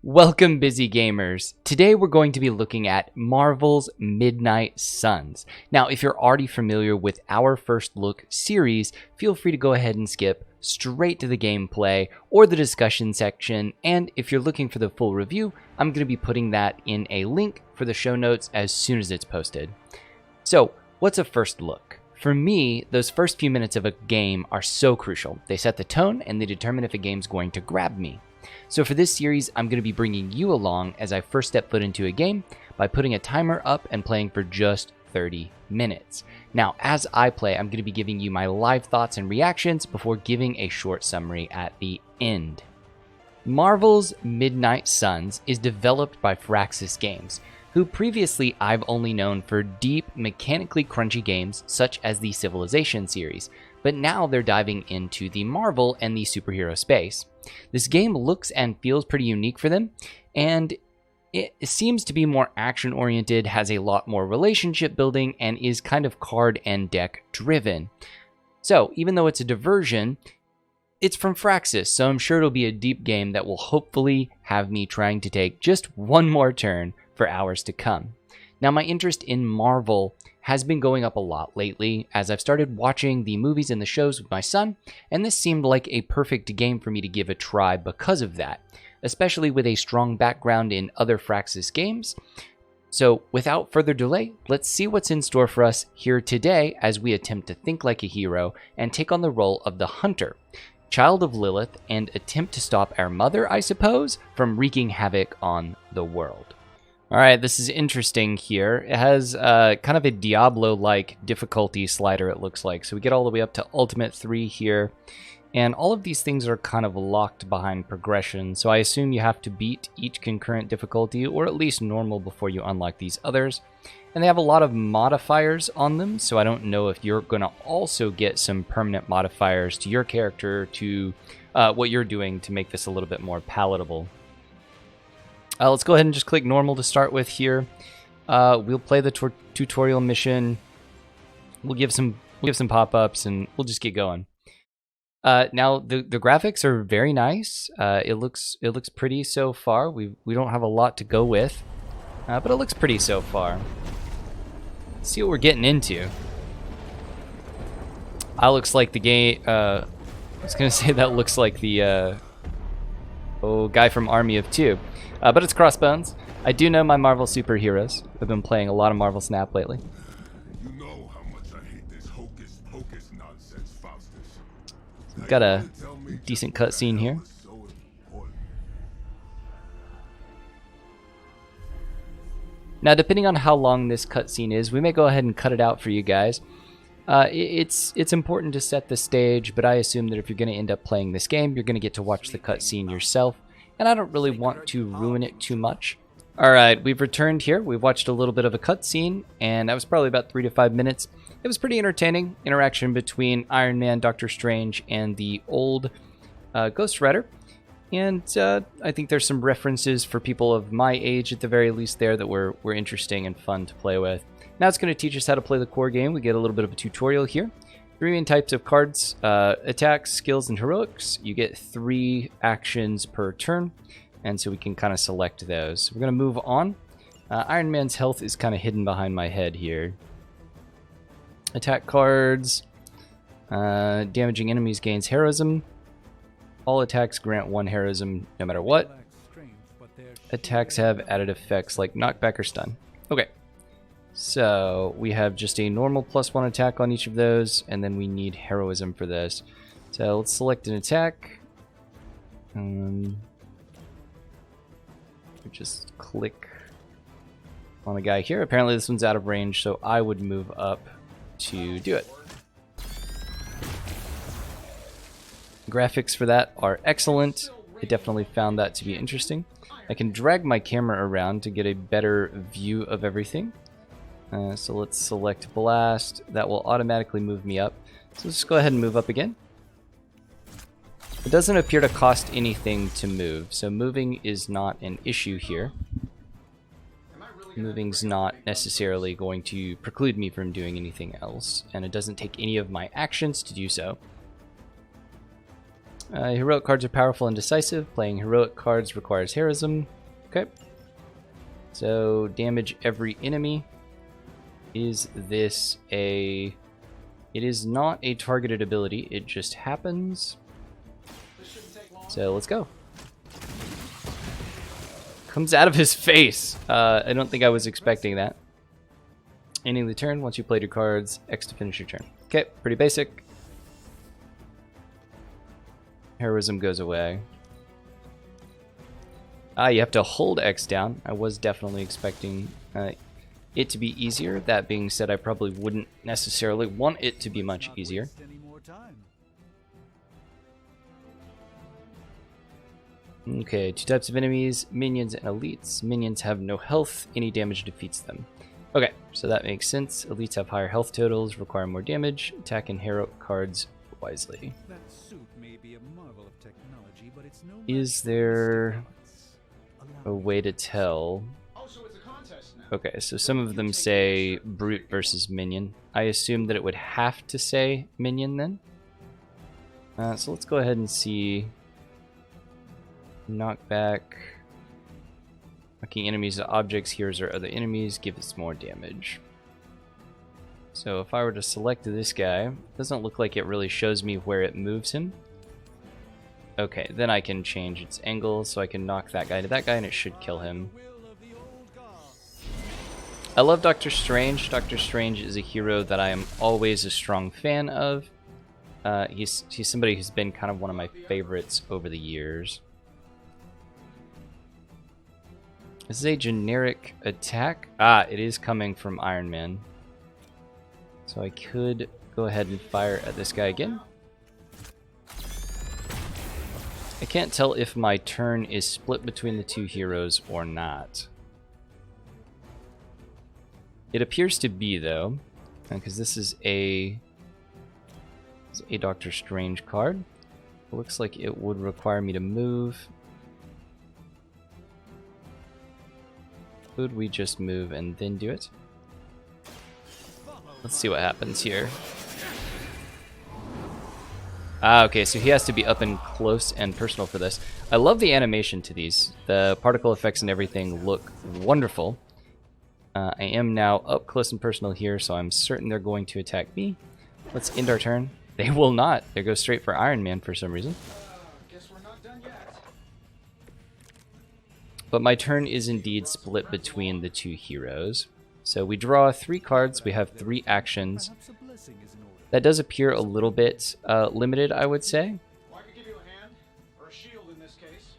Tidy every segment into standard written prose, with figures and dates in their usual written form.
Welcome, busy gamers. Today we're going to be looking at Marvel's Midnight Suns. Now, if you're already familiar with our First Look series, feel free to go ahead and skip straight to the gameplay or the discussion section. And if you're looking for the full review, I'm going to be putting that in a link for the show notes as soon as it's posted. So, what's a first look? For me, those first few minutes of a game are so crucial. They set the tone and they determine if a game's going to grab me. So for this series, I'm going to be bringing you along as I first step foot into a game by putting a timer up and playing for just 30 minutes. Now, as I play, I'm going to be giving you my live thoughts and reactions before giving a short summary at the end. Marvel's Midnight Suns is developed by Firaxis Games, who previously I've only known for deep, mechanically crunchy games such as the Civilization series, but now they're diving into the Marvel and the superhero space. This game looks and feels pretty unique for them, and it seems to be more action-oriented, has a lot more relationship building, and is kind of card and deck driven. So, even though it's a diversion, it's from Firaxis, so I'm sure it'll be a deep game that will hopefully have me trying to take just one more turn for hours to come. Now, my interest in Marvel has been going up a lot lately as I've started watching the movies and the shows with my son, and this seemed like a perfect game for me to give a try because of that, especially with a strong background in other Firaxis games. So without further delay, let's see what's in store for us here today as we attempt to think like a hero and take on the role of the Hunter, child of Lilith, and attempt to stop our mother, I suppose, from wreaking havoc on the world. All right, this is interesting here. It has kind of a Diablo-like difficulty slider, it looks like. So we get all the way up to Ultimate 3 here. And all of these things are kind of locked behind progression. So I assume you have to beat each concurrent difficulty, or at least normal, before you unlock these others. And they have a lot of modifiers on them, so I don't know if you're going to also get some permanent modifiers to your character to what you're doing to make this a little bit more palatable. Let's go ahead and just click normal to start with here. We'll play the tutorial mission. We'll give some pop-ups, and we'll just get going. Now the graphics are very nice. It looks pretty so far. We don't have a lot to go with, but it looks pretty so far. Let's see what we're getting into. Looks like the game. I was gonna say that looks like the guy from Army of Two. But it's Crossbones. I do know my Marvel superheroes. I've been playing a lot of Marvel Snap lately. You know how much I hate this hocus pocus nonsense, Faustus. We've got a decent cutscene here. Now, depending on how long this cutscene is, we may go ahead and cut it out for you guys. It's important to set the stage, but I assume that if you're going to end up playing this game, you're going to get to watch the cutscene yourself. And I don't really want to ruin it too much. Alright, we've returned here. We've watched a little bit of a cutscene, and that was probably about 3 to 5 minutes. It was pretty entertaining. Interaction between Iron Man, Doctor Strange, and the old Ghost Rider. And I think there's some references for people of my age, at the very least, there that were interesting and fun to play with. Now it's going to teach us how to play the core game. We get a little bit of a tutorial here. 3 main types of cards, attacks, skills, and heroics. You get 3 actions per turn, and so we can kind of select those. We're going to move on. Iron Man's health is kind of hidden behind my head here. Attack cards. Damaging enemies gains heroism. All attacks grant 1 heroism no matter what. Attacks have added effects like knockback or stun. Okay. So we have just a normal +1 attack on each of those, and then we need heroism for this. So let's select an attack. Just click on the guy here. Apparently this one's out of range, so I would move up to do it. Graphics for that are excellent. I definitely found that to be interesting. I can drag my camera around to get a better view of everything. So let's select Blast. That will automatically move me up. So let's just go ahead and move up again. It doesn't appear to cost anything to move, so moving is not an issue here. Moving's not necessarily going to preclude me from doing anything else, and it doesn't take any of my actions to do so. Heroic cards are powerful and decisive. Playing heroic cards requires heroism. Okay. So, damage every enemy. Is this a... It is not a targeted ability. It just happens. So, let's go. Comes out of his face. I don't think I was expecting that. Ending the turn. Once you played your cards, X to finish your turn. Okay, pretty basic. Heroism goes away. You have to hold X down. I was definitely expecting it to be easier. That being said, I probably wouldn't necessarily want it to be much easier. Okay, two types of enemies, minions and elites. Minions have no health. Any damage defeats them. Okay, so that makes sense. Elites have higher health totals, require more damage. Attack and heroic cards wisely. Is there a way to tell? Okay, so some of them say brute versus minion. I assume that it would have to say minion then. So let's go ahead and see. Knockback. Knocking enemies to objects, heroes, or other enemies give us more damage. So if I were to select this guy, it doesn't look like it really shows me where it moves him. Okay, then I can change its angle so I can knock that guy to that guy and it should kill him. I love Doctor Strange. Doctor Strange is a hero that I am always a strong fan of. He's somebody who's been kind of one of my favorites over the years. This is a generic attack. It is coming from Iron Man. So I could go ahead and fire at this guy again. I can't tell if my turn is split between the two heroes or not. It appears to be, though, because this is a Doctor Strange card. It looks like it would require me to move. Could we just move and then do it? Let's see what happens here. Okay, so he has to be up and close and personal for this. I love the animation to these. The particle effects and everything look wonderful. I am now up close and personal here, so I'm certain they're going to attack me. Let's end our turn. They will not. They go straight for Iron Man for some reason. Guess we're not done yet. But my turn is indeed split between the two heroes. So we draw 3 cards. We have 3 actions. That does appear a little bit limited, I would say. Well, I could give you a hand, or a shield in this case.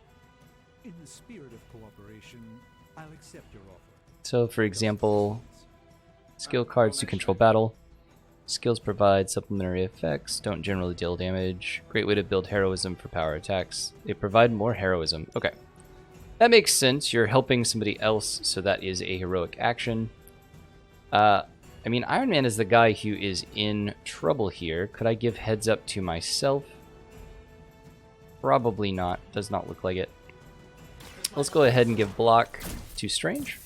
In the spirit of cooperation, I'll accept your offer. So, for example, skill cards to control battle. Skills provide supplementary effects, don't generally deal damage. Great way to build heroism for power attacks. They provide more heroism. Okay. That makes sense. You're helping somebody else, so that is a heroic action. I mean, Iron Man is the guy who is in trouble here. Could I give heads up to myself? Probably not. Does not look like it. Let's go ahead and give block to Strange.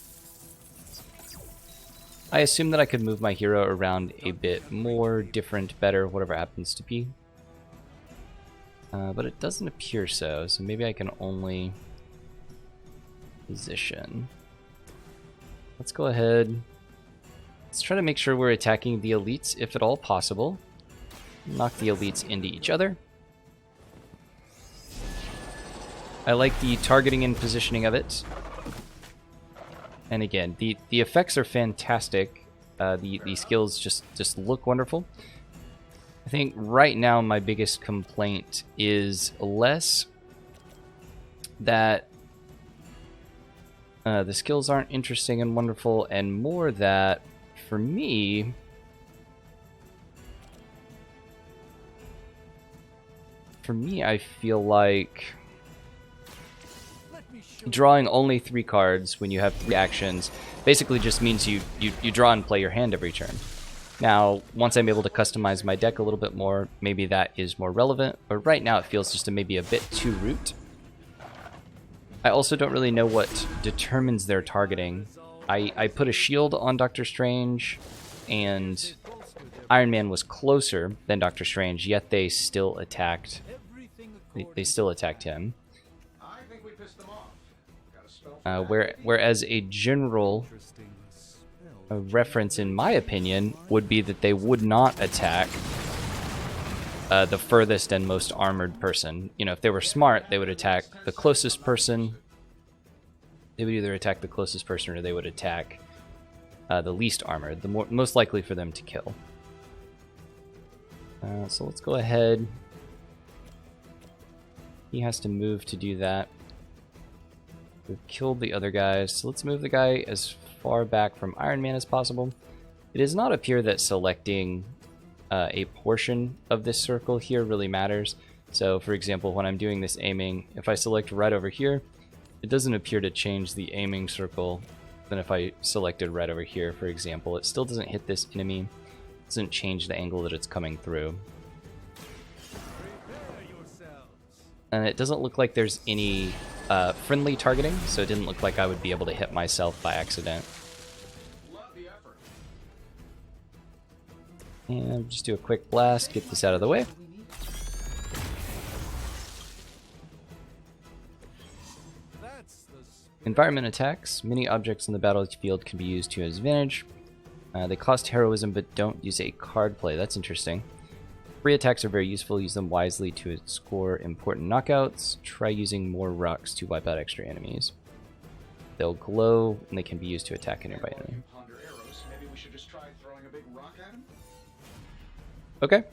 I assume that I could move my hero around a bit more, different, better, whatever happens to be. But it doesn't appear so, so maybe I can only position. Let's go ahead. Let's try to make sure we're attacking the elites, if at all possible. Knock the elites into each other. I like the targeting and positioning of it. And again, the effects are fantastic. The skills just look wonderful. I think right now my biggest complaint is less that the skills aren't interesting and wonderful, and more that for me, I feel like drawing only 3 cards when you have 3 actions basically just means you draw and play your hand every turn. Now, once I'm able to customize my deck a little bit more, maybe that is more relevant, but right now it feels just maybe a bit too root. I also don't really know what determines their targeting. I put a shield on Doctor Strange, and Iron Man was closer than Doctor Strange, yet they still attacked they still attacked him. I think we pissed them off. Got a spell for that. Whereas a general reference, in my opinion, would be that they would not attack the furthest and most armored person. You know, if they were smart, they would attack the closest person. They would either attack the closest person or they would attack the least armored, the most likely for them to kill. So let's go ahead. He has to move to do that. We've killed the other guys, so let's move the guy as far back from Iron Man as possible. It does not appear that selecting a portion of this circle here really matters. So for example, when I'm doing this aiming, if I select right over here, it doesn't appear to change the aiming circle than if I selected right over here, for example. It still doesn't hit this enemy. It doesn't change the angle that it's coming through. And it doesn't look like there's any friendly targeting, so it didn't look like I would be able to hit myself by accident. And just do a quick blast, get this out of the way. Environment attacks. Many objects in the battlefield can be used to his advantage. They cost heroism but don't use a card play. That's interesting. Free attacks are very useful. Use them wisely to score important knockouts. Try using more rocks to wipe out extra enemies. They'll glow and they can be used to attack a nearby enemy. Ponder arrows. Maybe we should just try throwing a big rock at him? Okay.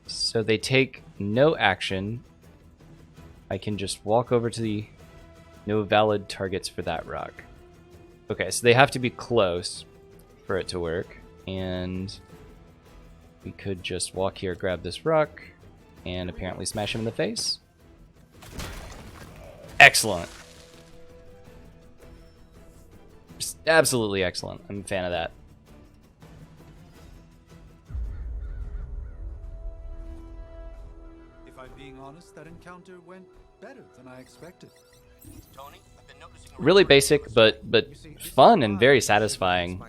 So they take no action. I can just walk over to the no valid targets for that rock. Okay, so they have to be close for it to work. And we could just walk here, grab this rock, and apparently smash him in the face. Excellent. Just absolutely excellent. I'm a fan of that. If I'm being honest, that encounter went better than I expected. Really basic, but fun and very satisfying.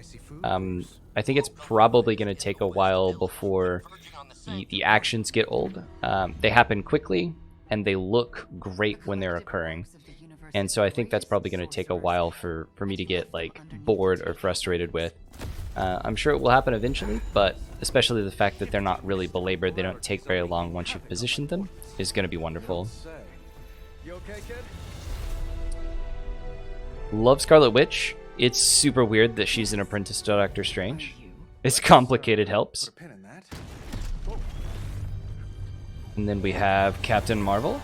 I think it's probably going to take a while before the actions get old. They happen quickly, and they look great when they're occurring. And so I think that's probably going to take a while for me to get like bored or frustrated with. I'm sure it will happen eventually, but especially the fact that they're not really belabored, they don't take very long once you've positioned them, is going to be wonderful. You okay, kid? Love Scarlet Witch. It's super weird that she's an apprentice to Doctor Strange. It's complicated helps. Put a pin in that. And then we have Captain Marvel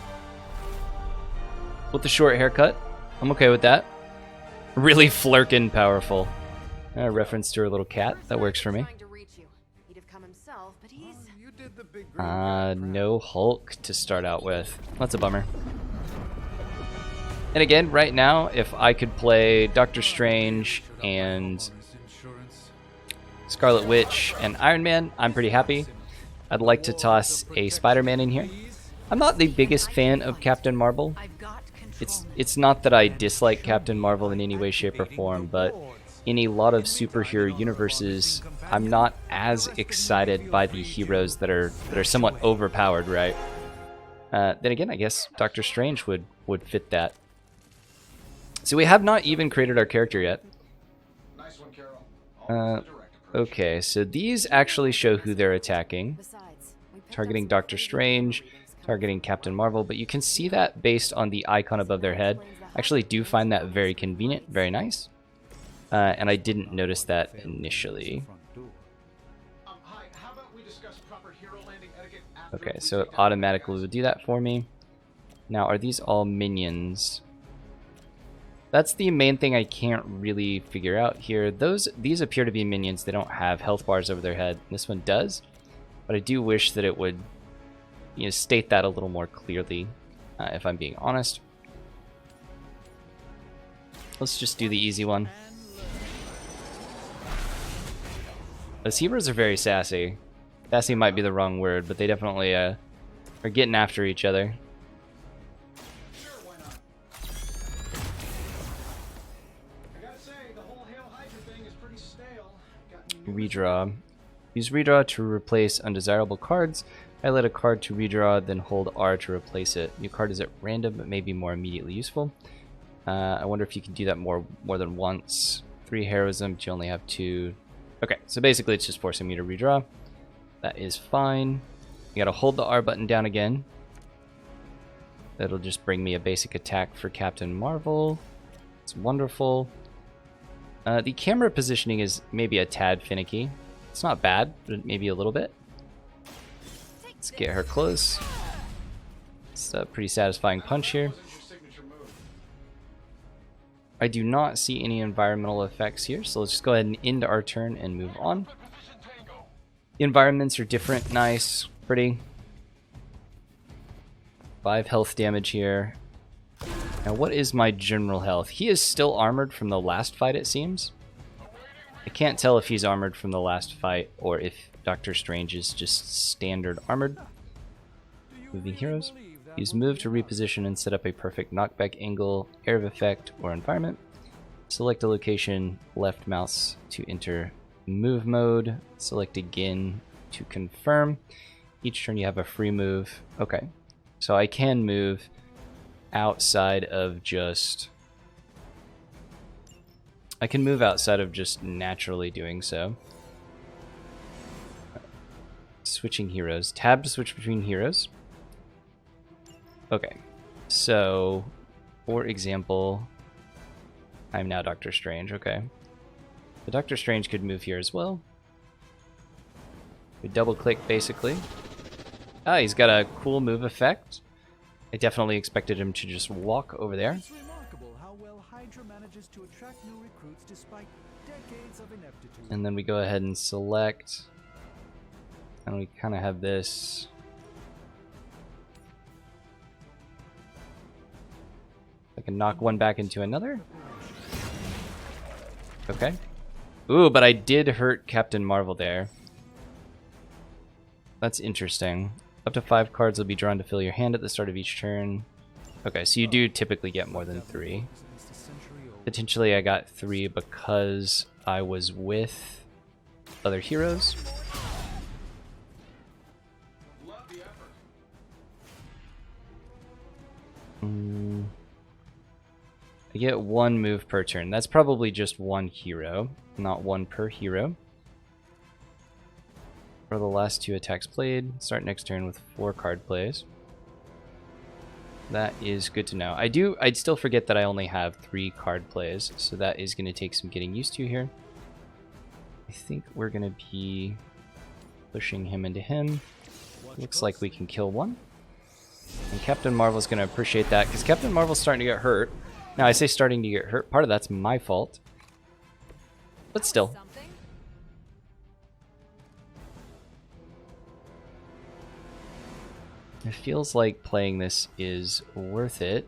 with the short haircut. I'm okay with that. Really flirkin' powerful. A reference to her little cat. That works for me. No Hulk to start out with. That's a bummer. And again, right now, if I could play Doctor Strange and Scarlet Witch and Iron Man, I'm pretty happy. I'd like to toss a Spider-Man in here. I'm not the biggest fan of Captain Marvel. It's not that I dislike Captain Marvel in any way, shape, or form, but in a lot of superhero universes, I'm not as excited by the heroes that are somewhat overpowered, right? Then again, I guess Doctor Strange would fit that. So we have not even created our character yet. Nice one, Carol. Okay, so these actually show who they're attacking. Targeting Doctor Strange, targeting Captain Marvel, but you can see that based on the icon above their head. I actually do find that very convenient, very nice. And I didn't notice that initially. Hi, how about we discuss proper hero landing etiquette after Okay, we so it take out automatically the would do that for me. Now, are these all minions? That's the main thing I can't really figure out here. These appear to be minions. They don't have health bars over their head. This one does, but I do wish that it would, state that a little more clearly, if I'm being honest. Let's just do the easy one. Those heroes are very sassy. Sassy might be the wrong word, but they definitely are getting after each other. Sure, why not? I gotta say, the whole Hail Hydra thing is pretty stale. Got new Redraw. Use redraw to replace undesirable cards. Highlight a card to redraw, then hold R to replace it. New card is at random, but may be more immediately useful. I wonder if you can do that more than once. 3 heroism, but you only have 2. Okay, so basically it's just forcing me to redraw. That is fine. You gotta hold the R button down again. That'll just bring me a basic attack for Captain Marvel. It's wonderful. The camera positioning is maybe a tad finicky. It's not bad, but maybe a little bit. Let's get her close. It's a pretty satisfying punch here. I do not see any environmental effects here, so let's just go ahead and end our turn and move on. The environments are different, nice, pretty. 5 health damage here. Now what is my general health? He is still armored from the last fight, it seems. I can't tell if he's armored from the last fight or if Doctor Strange is just standard armored. Moving heroes. Use move to reposition and set up a perfect knockback angle, area of effect, or environment. Select a location, left mouse to enter move mode. Select again to confirm. Each turn you have a free move. Okay, so I can move outside of just... I can move outside of just naturally doing so. Switching heroes. Tab to switch between heroes. Okay, so for example, I'm now Doctor Strange. Okay, the Doctor Strange could move here as well. We double click basically. Ah, he's got a cool move effect. I definitely expected him to just walk over there. It's remarkable how well Hydra manages to attract new recruits despite decades of ineptitude. And then we go ahead and select, and we kind of have this. I can knock one back into another. Okay. Ooh, but I did hurt Captain Marvel there. That's interesting. Up to 5 cards will be drawn to fill your hand at the start of each turn. Okay, so you do typically get more than 3. Potentially I got 3 because I was with other heroes. I get 1 move per turn. That's probably just 1 hero, not 1 per hero. For the last 2 attacks played, start next turn with 4 card plays. That is good to know. I'd still forget that I only have 3 card plays, so that is going to take some getting used to here. I think we're going to be pushing him into him. Looks like we can kill 1. And Captain Marvel's going to appreciate that, because Captain Marvel's starting to get hurt. Now, I say starting to get hurt. Part of that's my fault. But still. It feels like playing this is worth it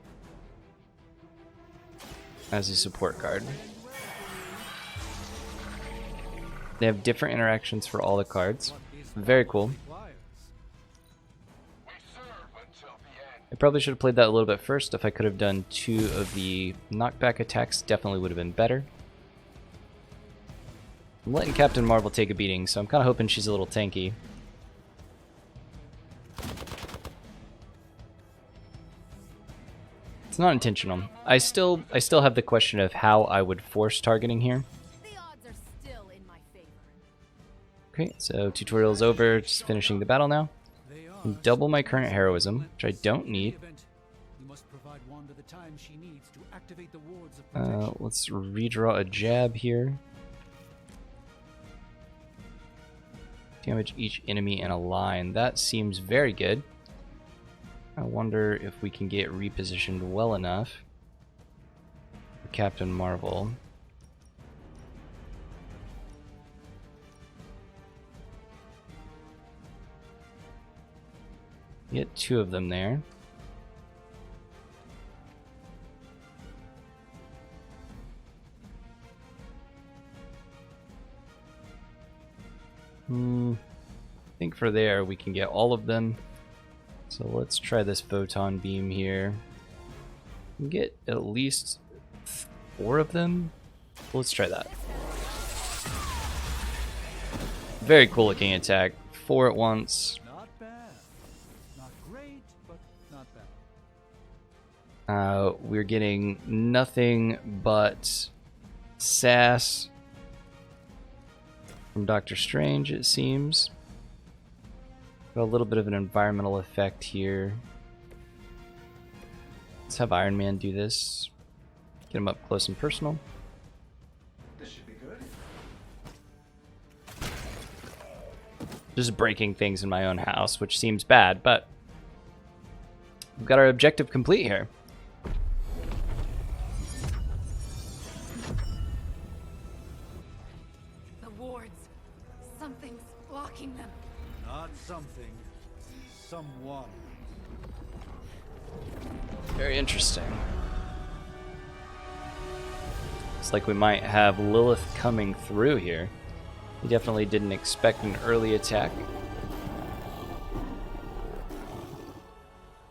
as a support card. They have different interactions for all the cards. Very cool. I probably should have played that a little bit first. If I could have done 2 of the knockback attacks, definitely would have been better. I'm letting Captain Marvel take a beating, so I'm kind of hoping she's a little tanky. It's not intentional. I still have the question of how I would force targeting here. The odds are still in my favor. Okay, so tutorial's over. Just finishing the battle now. Double my current heroism, which I don't need. Let's redraw a jab here. Damage each enemy in a line. That seems very good. I wonder if we can get repositioned well enough for Captain Marvel. Get 2 of them there. I think for there we can get all of them. So let's try this photon beam here. We can get at least 4 of them. Let's try that. Very cool looking attack. 4 at once. We're getting nothing but sass from Doctor Strange, it seems. Got a little bit of an environmental effect here. Let's have Iron Man do this. Get him up close and personal. This should be good. Just breaking things in my own house, which seems bad, but we've got our objective complete here. The wards. Something's blocking them. Not something. Someone. Very interesting. Looks like we might have Lilith coming through here. He definitely didn't expect an early attack.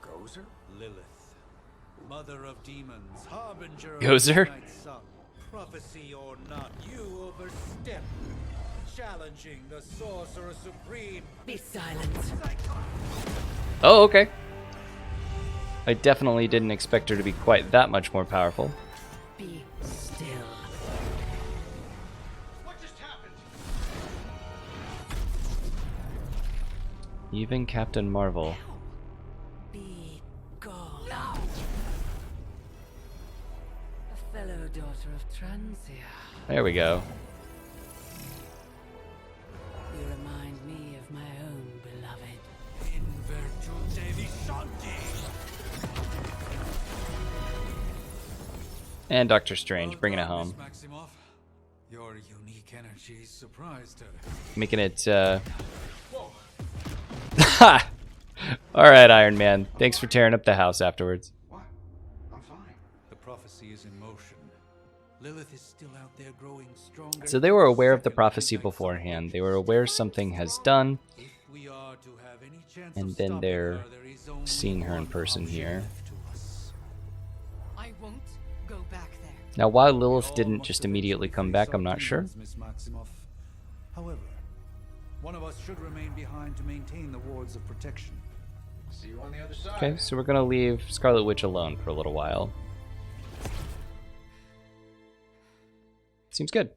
Gozer? Lilith. Mother of demons. Harbinger of Gozer? midnight sun. Prophecy or not, you overstep. Challenging the Sorcerer Supreme. Be silent. Oh, okay. I definitely didn't expect her to be quite that much more powerful. Be still. What just happened? Even Captain Marvel. Be gone. No! A fellow daughter of Transia. There we go. You remind me of my own beloved. In virtute visanti. And Doctor Strange, bringing it home. Maximoff, your unique energy surprised her. Making it, Ha! Alright, Iron Man. Thanks for tearing up the house afterwards. What? I'm fine. The prophecy is in motion. Lilith is still out there growing stronger. So they were aware of the prophecy beforehand. They were aware something has done, If we are to have any chance and of then stopping they're her, there is only seeing her in one person option here. left to us. I won't go back there. Now, why Lilith didn't just immediately come back, I'm not sure. Miss Maximoff. However, one of us should remain behind to maintain the wards of protection. See you on the other side. Okay, so we're gonna leave Scarlet Witch alone for a little while. Seems good.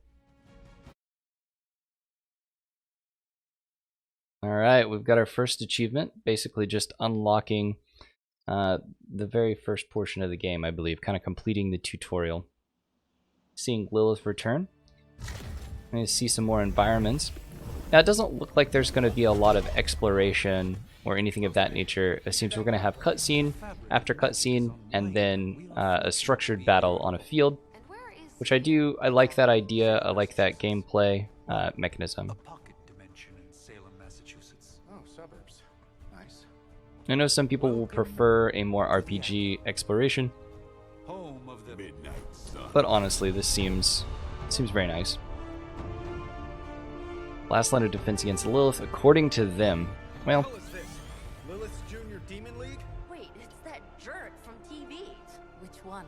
Alright, we've got our first achievement, basically just unlocking the very first portion of the game, I believe, kind of completing the tutorial. Seeing Lilith return. I'm going to see some more environments. Now, it doesn't look like there's going to be a lot of exploration or anything of that nature. It seems we're going to have cutscene after cutscene, and then a structured battle on a field, And where is which I like that idea. I like that gameplay mechanism. A pocket dimension in Salem, Massachusetts. Oh, suburbs. Nice. I know some people will prefer a more RPG exploration, Home of the Midnight sun. but honestly, this seems very nice. Last line of defense against Lilith, according to them. Well, What is this? Lilith's Junior Demon League? Wait, it's that jerk from TV. Which one?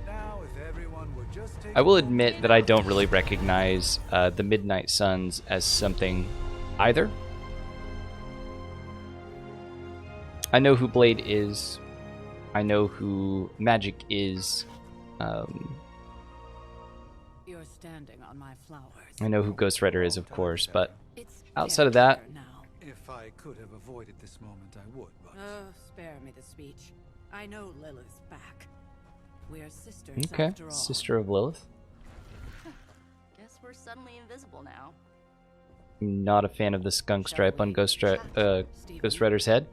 Now, if everyone would just take I will admit that I don't really recognize the Midnight Suns as something either. I know who Blade is. I know who Magic is. You're standing on my flowers. I know who Ghost Rider is, of course, but It's outside of their that, turn now. If I could have avoided this moment, I would, but Oh, spare me the speech. I know Lilith's back. We're sisters okay, after all. Sister of Lilith. Guess we're suddenly invisible now. Not a fan of the skunk stripe on Ghost Rider's head.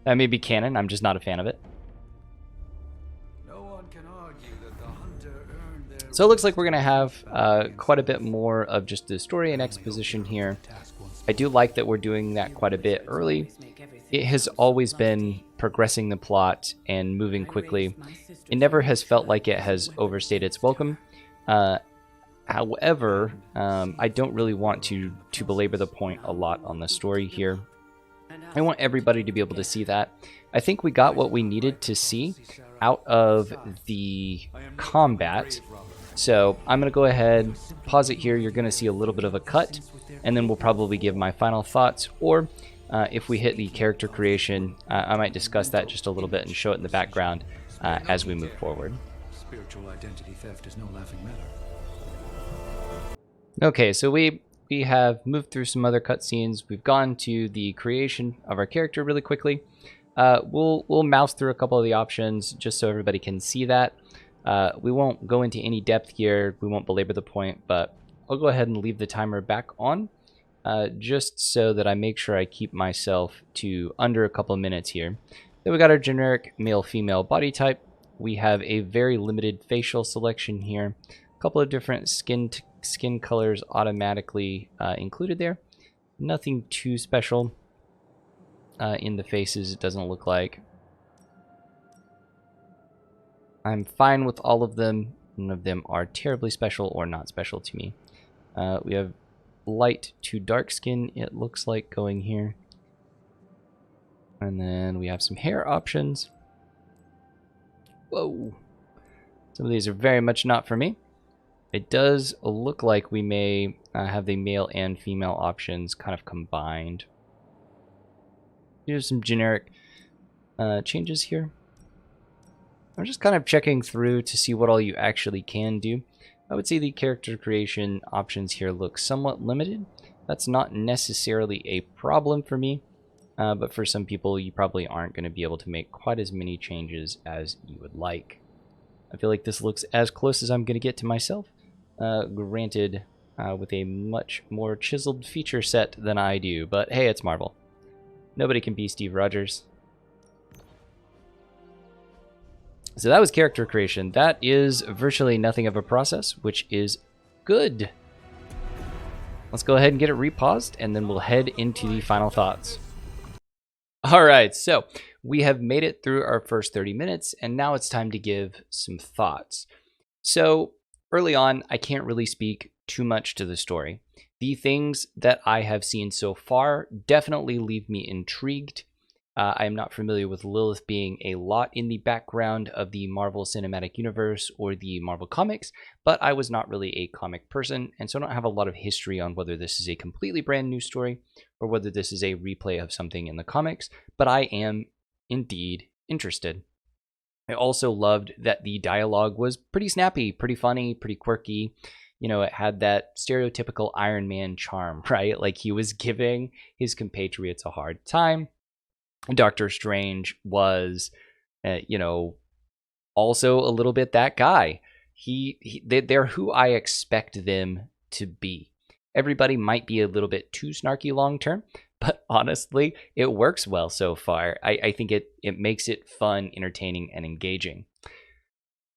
That may be canon, I'm just not a fan of it. no one can argue that the hunter earned their So it looks like we're going to have quite a bit more of just the story and exposition here. I do like that we're doing that quite a bit early. It has always been progressing the plot and moving quickly. It never has felt like it has overstayed its welcome. However, I don't really want to belabor the point a lot on the story here. I want everybody to be able to see that. I think we got what we needed to see out of the combat. So I'm going to go ahead, pause it here. You're going to see a little bit of a cut, and then we'll probably give my final thoughts. Or If we hit the character creation, I might discuss that just a little bit and show it in the background as we move forward. Spiritual identity theft is no laughing matter. Okay, so we have moved through some other cutscenes. We've gone to the creation of our character really quickly. We'll mouse through a couple of the options just so everybody can see that. We won't go into any depth here. We won't belabor the point, but I'll go ahead and leave the timer back on just so that I make sure I keep myself to under a couple of minutes here. Then we got our generic male-female body type. We have a very limited facial selection here. A couple of different skin colors automatically included there. Nothing too special in the faces, it doesn't look like. I'm fine with all of them. None of them are terribly special or not special to me. We have light to dark skin, it looks like, going here. And then we have some hair options. Whoa. Some of these are very much not for me. It does look like we may have the male and female options kind of combined. Here's some generic changes here. I'm just kind of checking through to see what all you actually can do. I would say the character creation options here look somewhat limited. That's not necessarily a problem for me, but for some people you probably aren't going to be able to make quite as many changes as you would like. I feel like this looks as close as I'm going to get to myself, granted with a much more chiseled feature set than I do, but hey, it's Marvel. Nobody can be Steve Rogers. So that was character creation. That is virtually nothing of a process, which is good. Let's go ahead and get it repaused, and then we'll head into the final thoughts. All right, so we have made it through our first 30 minutes, and now it's time to give some thoughts. So early on, I can't really speak too much to the story. The things that I have seen so far definitely leave me intrigued. I am not familiar with Lilith being a lot in the background of the Marvel Cinematic Universe or the Marvel Comics, but I was not really a comic person, and so I don't have a lot of history on whether this is a completely brand new story or whether this is a replay of something in the comics, but I am indeed interested. I also loved that the dialogue was pretty snappy, pretty funny, pretty quirky. You know, it had that stereotypical Iron Man charm, right? Like he was giving his compatriots a hard time. Doctor Strange was, also a little bit that guy. They're who I expect them to be. Everybody might be a little bit too snarky long term, but honestly, it works well so far. I think it makes it fun, entertaining, and engaging.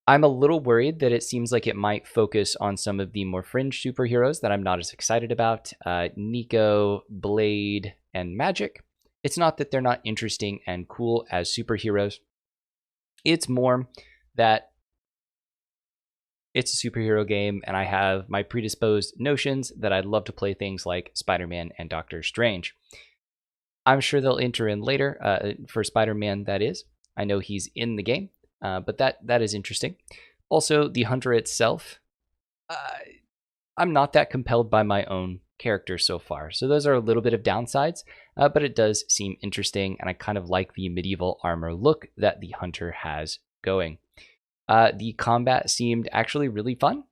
I'm a little worried that it seems like it might focus on some of the more fringe superheroes that I'm not as excited about. Nico, Blade, and Magic. It's not that they're not interesting and cool as superheroes. It's more that it's a superhero game and I have my predisposed notions that I'd love to play things like Spider-Man and Doctor Strange. I'm sure they'll enter in later, for Spider-Man that is. I know he's in the game, but that is interesting. Also, the Hunter itself, I'm not that compelled by my own character so far. So those are a little bit of downsides, but it does seem interesting, and I kind of like the medieval armor look that the Hunter has going. The combat seemed actually really fun.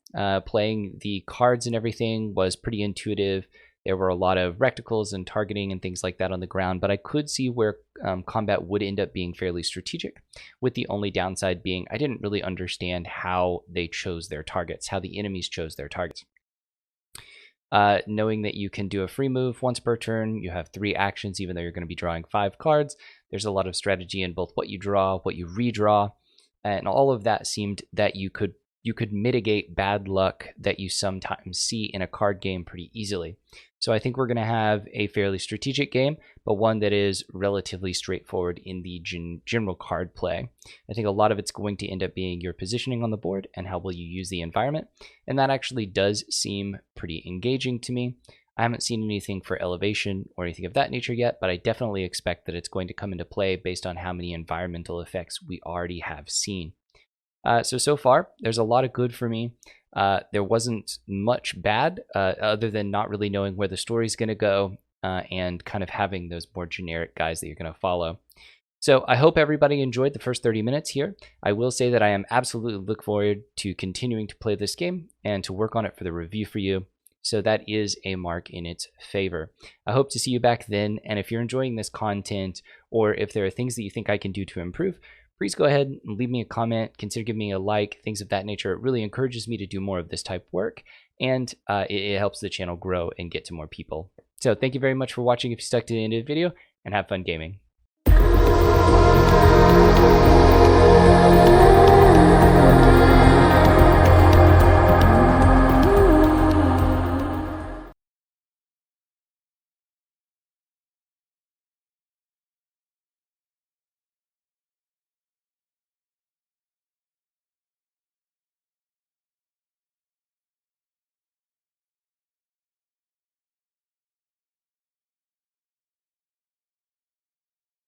Playing the cards and everything was pretty intuitive. There were a lot of reticles and targeting and things like that on the ground, but I could see where combat would end up being fairly strategic, with the only downside being I didn't really understand how they chose their targets, how the enemies chose their targets. Knowing that you can do a free move once per turn, you have 3 actions, even though you're going to be drawing 5 cards. There's a lot of strategy in both what you draw, what you redraw, and all of that seemed that you could mitigate bad luck that you sometimes see in a card game pretty easily. So I think we're going to have a fairly strategic game, but one that is relatively straightforward in the general card play. I think a lot of it's going to end up being your positioning on the board and how will you use the environment, and that actually does seem pretty engaging to me. I haven't seen anything for elevation or anything of that nature yet, but I definitely expect that it's going to come into play based on how many environmental effects we already have seen. So far, there's a lot of good for me. There wasn't much bad, other than not really knowing where the story's going to go and kind of having those more generic guys that you're going to follow. So I hope everybody enjoyed the first 30 minutes here. I will say that I am absolutely look forward to continuing to play this game and to work on it for the review for you. So that is a mark in its favor. I hope to see you back then. And if you're enjoying this content, or if there are things that you think I can do to improve, please go ahead and leave me a comment, consider giving me a like, things of that nature. It really encourages me to do more of this type of work, and it helps the channel grow and get to more people. So thank you very much for watching if you stuck to the end of the video, and have fun gaming.